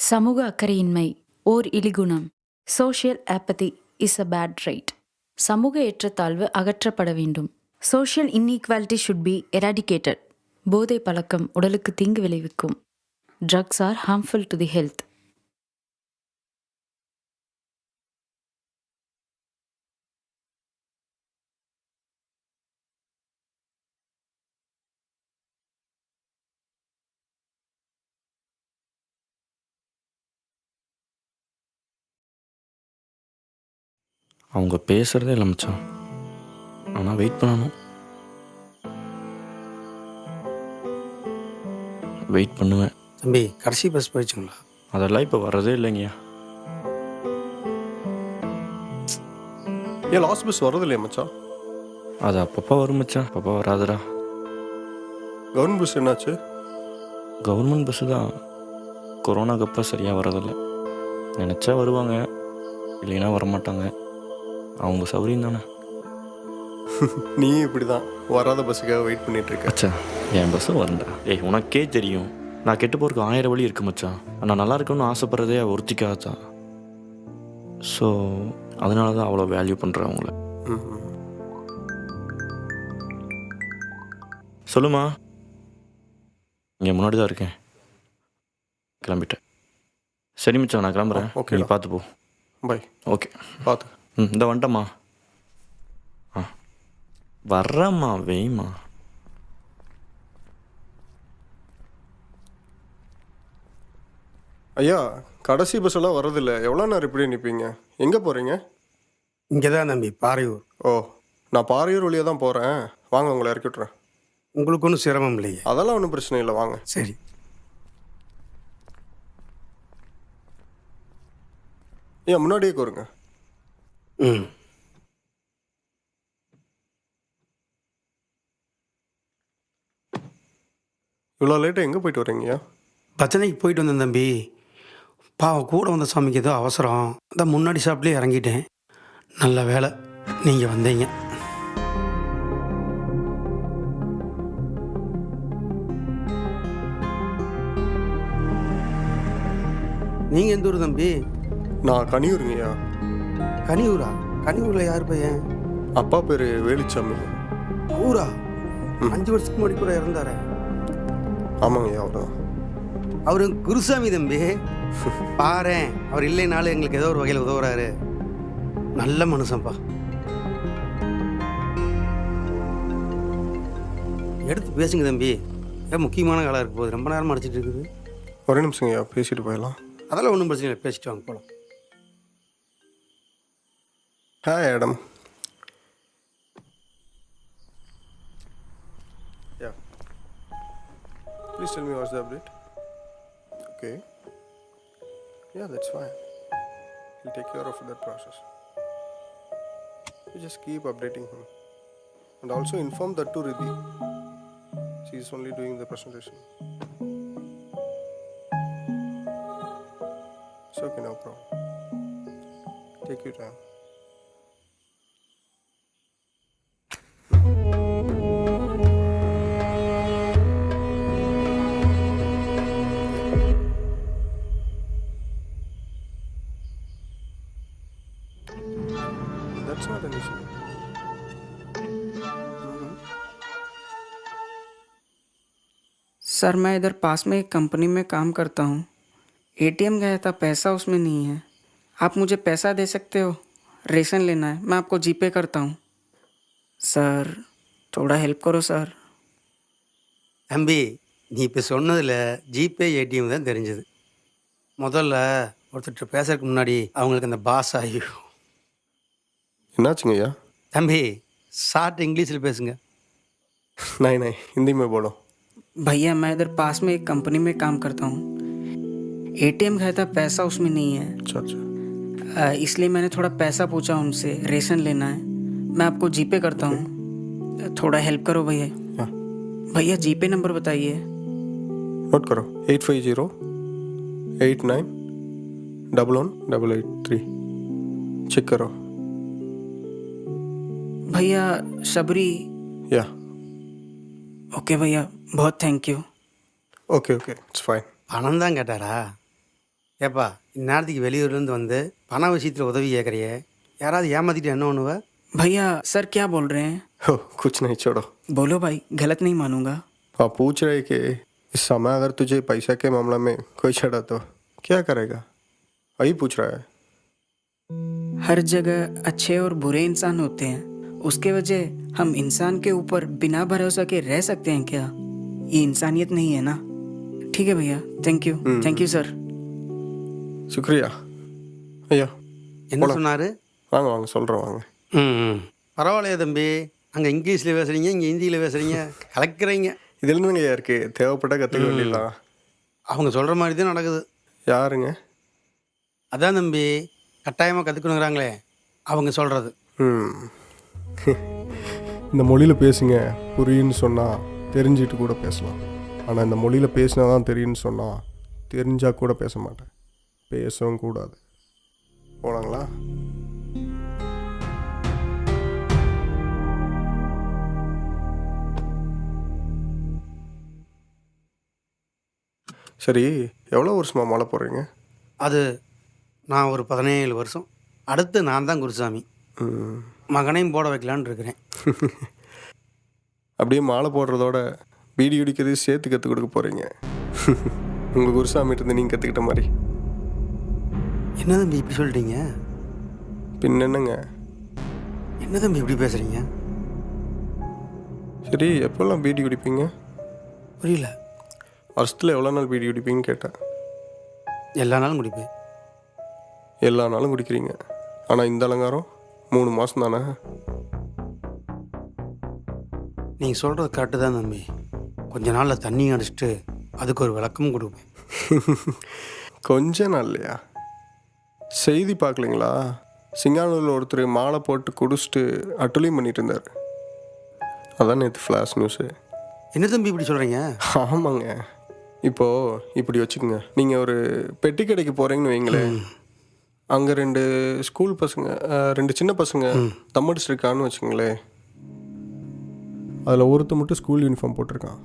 சமூக அக்கறையின்மை ஓர் இழிகுணம். Social apathy is a bad trait. சமூக ஏற்றத்தாழ்வு அகற்றப்பட வேண்டும். Social inequality should be eradicated. போதை பழக்கம் உடலுக்கு தீங்கு விளைவிக்கும். Drugs are harmful to the health. அவங்க பேசுகிறதே இல்லை மச்சான். ஆனால் வெயிட் பண்ணணும். வெயிட் பண்ணுவேன். தம்பி, கடைசி பஸ் போயிடுச்சுங்களா? அதெல்லாம் இப்போ வர்றதே இல்லைங்கய்யா. ஏன் லாஸ்ட் பஸ் வர்றது இல்லையா மச்சான்? அது அப்பப்போ வரும் மச்சான், அப்பப்போ வராதுடா. கவர்மெண்ட் பஸ் என்னாச்சு? கவர்மெண்ட் பஸ்ஸு தான் கொரோனாக்கு அப்போ சரியாக வரதில்லை. நினச்சா வருவாங்க, இல்லைன்னா வரமாட்டாங்க. அவங்க சௌரியம் தானே. நீ இப்படி தான் வராத பஸ்ஸுக்காக வெயிட் பண்ணிட்டு இருக்க. மச்சா, என் பஸ்ஸும் வரண்டா. உனக்கே தெரியும், நான் கெட்டு போகிறதுக்கு 1000 வழி இருக்கு மச்சான். நான் நல்லா இருக்கணும்னு ஆசைப்படுறதே ஒருத்திக்காக தான். ஸோ அதனால தான் அவ்வளோ வேல்யூ பண்ணுறேன் அவங்கள. சொல்லுமா, இங்கே முன்னாடி தான் இருக்கேன். கிளம்பிட்டேன். சரி மச்சான், நான் கிளம்புறேன். ஓகே, நீ பார்த்து போ. பை. ஓகே, பார்த்து. இந்த வந்துட்டம்மா. வர்றம்மா, வெய்மா. ஐயா, கடைசி பஸ் எல்லாம் வர்றதில்ல. எவ்வளோ நேரம் இப்படியே நிற்பீங்க? எங்கே போகிறீங்க? இங்கே தான் தம்பி, பாறையூர். ஓ, நான் பாறையூர் வழியாக தான் போகிறேன். வாங்க, உங்களை இறக்கி விட்றேன். உங்களுக்கு ஒன்றும் சிரமம் இல்லையே? அதெல்லாம் ஒன்றும் பிரச்சனை இல்லை, வாங்க. சரி. ஏன் முன்னாடியே கோருங்க. ம். இவ்வளோ லேட்டாக எங்கே போயிட்டு வரீங்கய்யா? பச்சனைக்கு போயிட்டு வந்தேன் தம்பி. பாவம், கூட வந்த சாமிக்கு ஏதோ அவசரம், அதான் முன்னாடி ஷாப்லேயே இறங்கிட்டேன். நல்ல வேலை நீங்கள் வந்தீங்க. நீங்கள் எந்த ஊர் தம்பி? நான் கனியூருங்கய்யா. கனியூரா? கனியூரில் யார் பையன்? அப்பா பேர் வேலுச்சாமி. ஊரா? 5 வருஷத்துக்கு முன்னாடி கூட இறந்தாரே. ஆமாங்கய்யா, அவர் தான். அவரு குருசாமி தம்பி. பாரேன், அவர் இல்லைனாலும் எங்களுக்கு ஏதோ ஒரு வகையில் உதவுறாரு. நல்ல மனுஷன்ப்பா. எடுத்து பேசுங்க தம்பி, ஏன் முக்கியமான காலம் இருக்க போகுது. ரொம்ப நேரமாக அடிச்சிட்டு இருக்குது. ஒரே நிமிஷங்கய்யா, பேசிட்டு போயிடலாம். அதெல்லாம் ஒன்றும் பிரச்சனை இல்லை, பேசிட்டு வாங்க போகலாம். Hi, Adam. Yeah. Please tell me what's the update. Okay. Yeah, that's fine. He'll take care of that process. You just keep updating him. And also inform that to Riddhi. She is only doing the presentation. It's okay, no problem. Take your time. That's not an issue. Sir, मैं इधर पास में एक company में काम करता हूँ. ATM गया था, पैसा उसमें नहीं है. आप मुझे पैसा दे सकते हो? रेशन लेना है, मैं आपको जीपे करता हूँ. सर, थोड़ा हेल्प करो सर. தம்பி, நீ இப்போ சொன்னதில் ஜிபே ஏடிஎம் தான் தெரிஞ்சது. முதல்ல ஒருத்தர் பேசுறதுக்கு முன்னாடி அவங்களுக்கு அந்த பாஸ் ஆகி. என்னாச்சுங்கய்யா? தம்பி, ஷார்ட் இங்கிலீஷில் பேசுங்க. नहीं नहीं, हिंदी में बोलो. भैया, मैं इधर पास में एक कंपनी में काम करता हूँ. एटीएम गया था, पैसा उसमें नहीं है. अच्छा. इसलिए मैंने थोड़ा पैसा पूछा उनसे. रेशन लेना है, मैं आपको जीपे करता हूँ. थोड़ा हेल्प करो भैया. हाँ. भैया, जीपे नंबर बताइए. नोट करो. 850-8911-883. चेक करो. भैया, शबरी. या. ओके भैया, बहुत thank you. Okay, it's fine. பணம் தான் கேட்டாரா? ஏப்பா இந்நேரத்துக்கு வெளியூர்லேருந்து வந்து பண விஷயத்தில் உதவி கேட்குறியே, யாராவது ஏமாத்திட்டு என்ன பண்ணுவ? भैया सर क्या बोल रहे हैं? हो कुछ नहीं, छोड़ो। बोलो भाई, गलत नहीं मानूंगा। आप पूछ रहे कि इस समय अगर तुझे पैसा के मामला में कोई छड़ा तो क्या करेगा, वही पूछ रहा है। हर जगह अच्छे और बुरे इंसान होते हैं, उसके वजह हम इंसान के ऊपर बिना भरोसा के रह सकते हैं क्या? ये इंसानियत नहीं है ना। ठीक है भैया, थैंक यू सर। शुक्रिया ஐயா. என்ன சொன்னார்? வாங்க வாங்க சொல்கிறேன் வாங்க. ம் பரவாயில்லையா தம்பி, அங்கே இங்கிலீஷில் பேசுகிறீங்க, இங்கே ஹிந்தியில் பேசுகிறீங்க, கலக்கிறீங்க. இதில் என்னங்க ஐயா இருக்குது, தேவைப்பட்ட கற்றுக்க வேண்டியதான். அவங்க சொல்கிற மாதிரி தான் நடக்குது. யாருங்க? அதான் தம்பி, கட்டாயமாக கற்றுக்கணுங்கிறாங்களே அவங்க சொல்கிறது. இந்த மொழியில் பேசுங்க புரியுன்னு சொன்னால் தெரிஞ்சிட்டு கூட பேசலாம். ஆனால் இந்த மொழியில் பேசினா தான் தெரியும்னு சொன்னால் தெரிஞ்சால் கூட பேச மாட்டேன், பேசவும் கூடாது. போனாங்களா? சரி, எவ்வளோ வருஷமாக மாலை போடுறீங்க? அது நான் ஒரு 17 வருஷம். அடுத்து நான் தான் குருசாமி. மகனையும் போட வைக்கலான்னு இருக்கிறேன். அப்படியே மாலை போடுறதோட பீடி குடிக்கிறது சேர்த்து கற்றுக் கொடுக்க போகிறீங்க. உங்கள் குருசாமிகிட்ட இருந்து நீங்கள் கற்றுக்கிட்ட மாதிரி. என்ன தம்பி இப்படி சொல்லிட்டீங்க? பின் என்னங்க? என்ன தம்பி இப்படி பேசுகிறீங்க? சரி, எப்போல்லாம் பீடி குடிப்பீங்க? புரியல. வருஷத்தில் எவ்வளோ நாள் பீடி குடிப்பீங்கன்னு கேட்டேன். எல்லா நாளும் குடிப்பேன். எல்லா நாளும் குடிக்கிறீங்க, ஆனால் இந்த அலங்காரம் 3 மாதம் தானே? நீங்கள் சொல்கிறது கரெக்டு தான் தம்பி. கொஞ்ச நாளில் தண்ணி அடிச்சுட்டு அதுக்கு ஒரு விளக்கமும் கொடுப்பேன். கொஞ்ச நாள் இல்லையா? செய்தி பார்க்கலிங்களா? சிங்கானூரில் ஒருத்தர் மாலை போட்டு குடிச்சிட்டு அட்டுலியும் பண்ணிட்டு இருந்தார். அதான் நேற்று ஃப்ளாஷ் நியூஸு. என்ன தம்பி இப்படி சொல்கிறீங்க? ஆமாங்க. இப்போது இப்படி வச்சுக்கோங்க, நீங்கள் ஒரு பெட்டி கடைக்கு போகிறீங்கன்னு வைங்களேன். அங்கே 2 ஸ்கூல் பசங்க, 2 சின்ன பசங்க தம்மடிச்சிருக்கான்னு வச்சுங்களேன். அதில் ஒருத்த மட்டும் ஸ்கூல் யூனிஃபார்ம் போட்டிருக்கான்.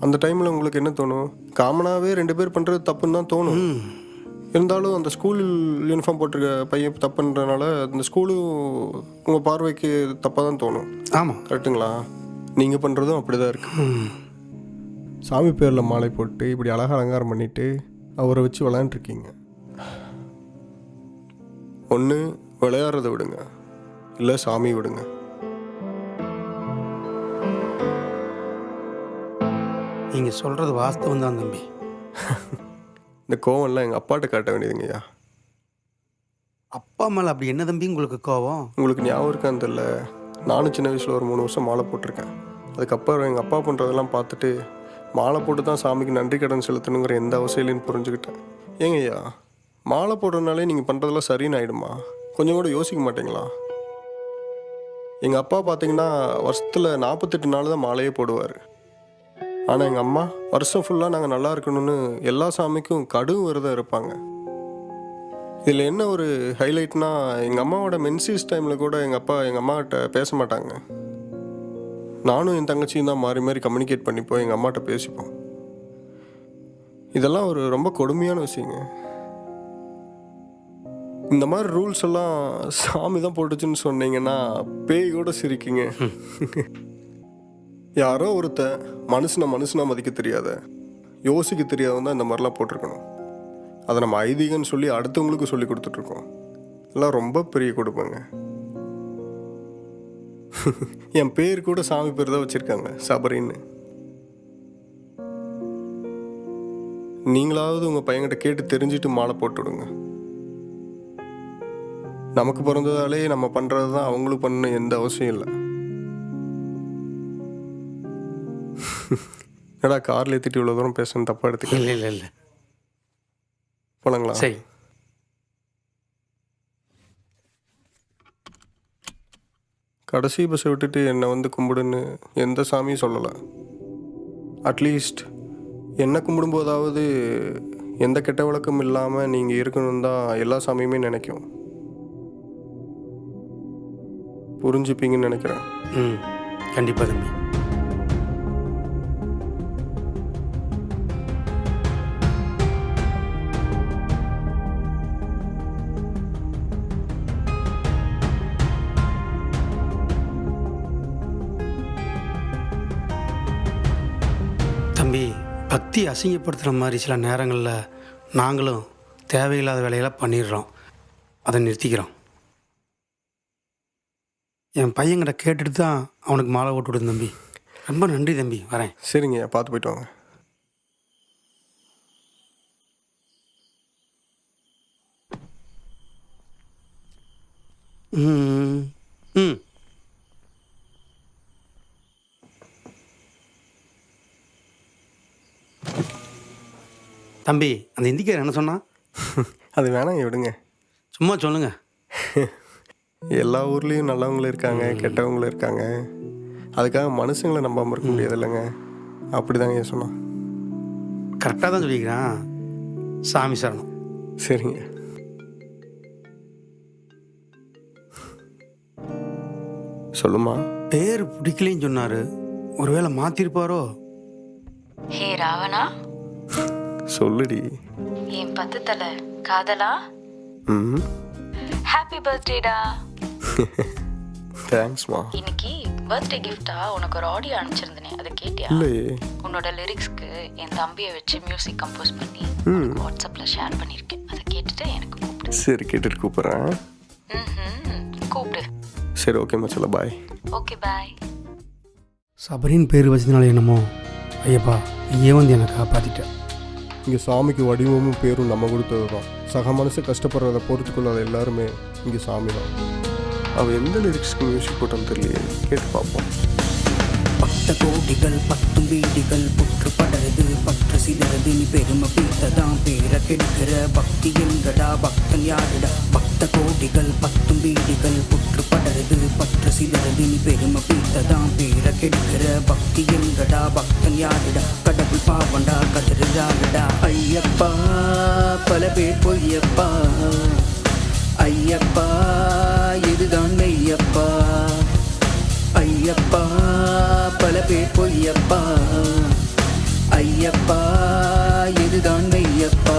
அந்த டைமில் உங்களுக்கு என்ன தோணும்? காமனாகவே 2 பேர் பண்ணுறது தப்புன்னு தான் தோணும். இருந்தாலும் அந்த ஸ்கூல் யூனிஃபார்ம் போட்டிருக்க பையன் தப்புன்றனால அந்த ஸ்கூலும் உங்கள் பார்வைக்கு தப்பாக தான் தோணும். ஆமாம், கரெக்டுங்களா? நீங்கள் பண்ணுறதும் அப்படி தான் இருக்குது. சாமி பேரில் மாலை போட்டு இப்படி அழகாக அலங்காரம் பண்ணிவிட்டு அவரை வச்சு விளையாண்டுருக்கீங்க. ஒன்று விளையாடுறத விடுங்க, இல்லை சாமி விடுங்க. நீங்கள் சொல்கிறது வாஸ்தவம் தான் தம்பி. இந்த கோவம்லாம் எங்கள் அப்பாட்ட காட்ட வேண்டியதுங்கய்யா. அப்பா மேலே அப்படி என்ன தம்பி உங்களுக்கு கோவம்? உங்களுக்கு ஞாபகம் இருக்கான்னு தெரியல, நானும் சின்ன வயசில் ஒரு 3 வருஷம் மாலை போட்டிருக்கேன். அதுக்கப்புறம் எங்கள் அப்பா பண்ணுறதெல்லாம் பார்த்துட்டு மாலை போட்டு தான் சாமிக்கு நன்றி கடன் செலுத்தணுங்கிற எந்த அவசியம் இல்லைன்னு புரிஞ்சுக்கிட்டேன். ஏங்க ஐயா, மாலை போடுறதுனாலே நீங்கள் பண்ணுறதெல்லாம் சரின்னு ஆகிடுமா? கொஞ்சம் கூட யோசிக்க மாட்டீங்களா? எங்கள் அப்பா பார்த்தீங்கன்னா வருஷத்தில் 48 நாள் தான் மாலையே போடுவார். ஆனால் எங்கள் அம்மா வருஷம் ஃபுல்லாக நாங்கள் நல்லா இருக்கணும்னு எல்லா சாமிக்கும் கடும் விரதம் இருப்பாங்க. இதில் என்ன ஒரு ஹைலைட்னா, எங்கள் அம்மாவோட மென்சீஸ் டைமில் கூட எங்கள் அப்பா எங்கள் அம்மாகிட்ட பேச மாட்டாங்க. நானும் என் தங்கச்சியும் தான் மாறி மாறி கம்யூனிகேட் பண்ணிப்போம், எங்கள் அம்மாட்ட பேசிப்போம். இதெல்லாம் ஒரு ரொம்ப கொடுமையான விஷயங்க. இந்த மாதிரி ரூல்ஸ் எல்லாம் சாமி தான் போட்டுச்சுன்னு சொன்னீங்கன்னா பேய் கூட சிரிக்குங்க. யாரோ ஒருத்த மனுஷனா மதிக்க தெரியாத, யோசிக்க தெரியாதவன் தான் இந்த மாதிரிலாம் போட்டிருக்கணும். அதை நம்ம ஐதீகன்னு சொல்லி அடுத்தவங்களுக்கு சொல்லி கொடுத்துட்ருக்கோம். இதெல்லாம் ரொம்ப பெரிய கொடுப்பங்க. என் பேர் கூட சாமி பேர் தான் வச்சுருக்காங்க, சபரின்னு. நீங்களாவது உங்கள் பையன்கிட்ட கேட்டு தெரிஞ்சுட்டு மாலை போட்டு விடுங்க. நமக்கு பிறந்ததாலே நம்ம பண்ணுறது தான் அவங்களுக்கு பண்ண எந்த அவசியம் இல்லை. என்னடா காரில் ஏற்றிட்டு இவ்வளோ தூரம் பேசணும், தப்பாக எடுத்துக்க. இல்லை இல்லை இல்லை, போலாங்களா? சரி. கடைசி பஸ்ஸை விட்டுட்டு என்னை வந்து கும்பிடுன்னு எந்த சாமியும் சொல்லலை. அட்லீஸ்ட் என்னை கும்பிடும்போதாவது எந்த கெட்ட வழக்கம் இல்லாமல் நீங்கள் இருக்கணும் தான் எல்லா சாமியுமே நினைக்கும். புரிஞ்சுப்பீங்கன்னு நினைக்கிறேன். கண்டிப்பாக தம்பி. பக்தி அசிங்கப்படுத்துகிற மாதிரி சில நேரங்களில் நாங்களும் தேவையில்லாத வேலையெல்லாம் பண்ணிடுறோம். அதை நிறுத்திக்கிறோம். என் பையன்கிட்ட கேட்டுட்டு தான் அவனுக்கு மாலை ஓட்டு விடுது தம்பி. ரொம்ப நன்றி தம்பி. வரேன். சரிங்க, பார்த்து போயிட்டு வாங்க. ம் ம் தம்பி, அந்த இந்திக்காரர் என்ன சொன்னான்? அது வேணாம், விடுங்க. சும்மா சொல்லுங்க. எல்லா ஊர்லேயும் நல்லவங்களும் இருக்காங்க, கெட்டவங்களும் இருக்காங்க. அதுக்காக மனுஷங்களை நம்பாமல் இருக்க முடியாது இல்லைங்க. அப்படி தாங்க சொன்னான். கரெக்டாக தான் சொல்லிக்கிறான். சாமி சரணம். சரிங்க. சொல்லுமா. பேர் பிடிக்கலன்னு சொன்னார். ஒருவேளை மாற்றிருப்பாரோ? ஹே ராவணா, சொல்லுடி. என் பத்து தலை காதலா, ம், ஹாப்பி பர்த்டேடா. தேங்க்ஸ்மா. இன்னைக்கு பர்த்டே கிஃப்டா உனக்கு ஒரு ஆடியோ அனுப்பிச்சிருந்தேனே, அதை கேட்டியா? இல்லையே. உன்னோட லிரிக்ஸ்க்கு என் தம்பியை வச்சு மியூசிக் கம்போஸ் பண்ணி வாட்ஸ்அப்பில் ஷேர் பண்ணியிருக்கேன். அதை கேட்டுட்டு எனக்கு கூப்பிடு. சரி, கேட்டுட்டு கூப்பிட்றேன். கூப்பிடு. சரி, ஓகேம்மா, சொல்ல பாய். Okay bye. சபரின் பேர் வச்சதுனால என்னமோ ஐயப்பா நீயே வந்து என்னை காப்பாற்றிட்ட. இங்கே சாமிக்கு வடிவமும் பேரும் நம்ம கொடுத்தது தான். சக மனசு கஷ்டப்படுறத பொறுத்துக்கொள்ளாத எல்லாருமே இங்கே சாமி தான். அவள் எந்த லிரிக்ஸ்க்கு மியூசிக் போட்டான்னு தெரியலையே, கேட்டு பார்ப்போம். பக்த கோடிகள் பத்தும் வீடிகள் புற்று படருது பற்று சிதறது நீ பெருமை பீத்ததான் பேர கெடுக்கிற பக்தி எங்கடா பக்தன் யாருடா. பக்த கோடிகள் பத்தும் வீடிகள் புற்று படருது பற்று சிதறது நீ பெருமை பீத்ததான் பேர கெடுக்கிற பக்தி எங்கடா பக்தன் யாருடா. கடவுள் பாவண்டா கதறுறாருடா. ஐயப்பா பல பேர் பொய்யப்பா, ஐயப்பா இதுதான் மெய்யப்பா. ஐயப்பா பல பேர் பொய்யப்பா, ஐயப்பா இதுதான் மெய்யப்பா.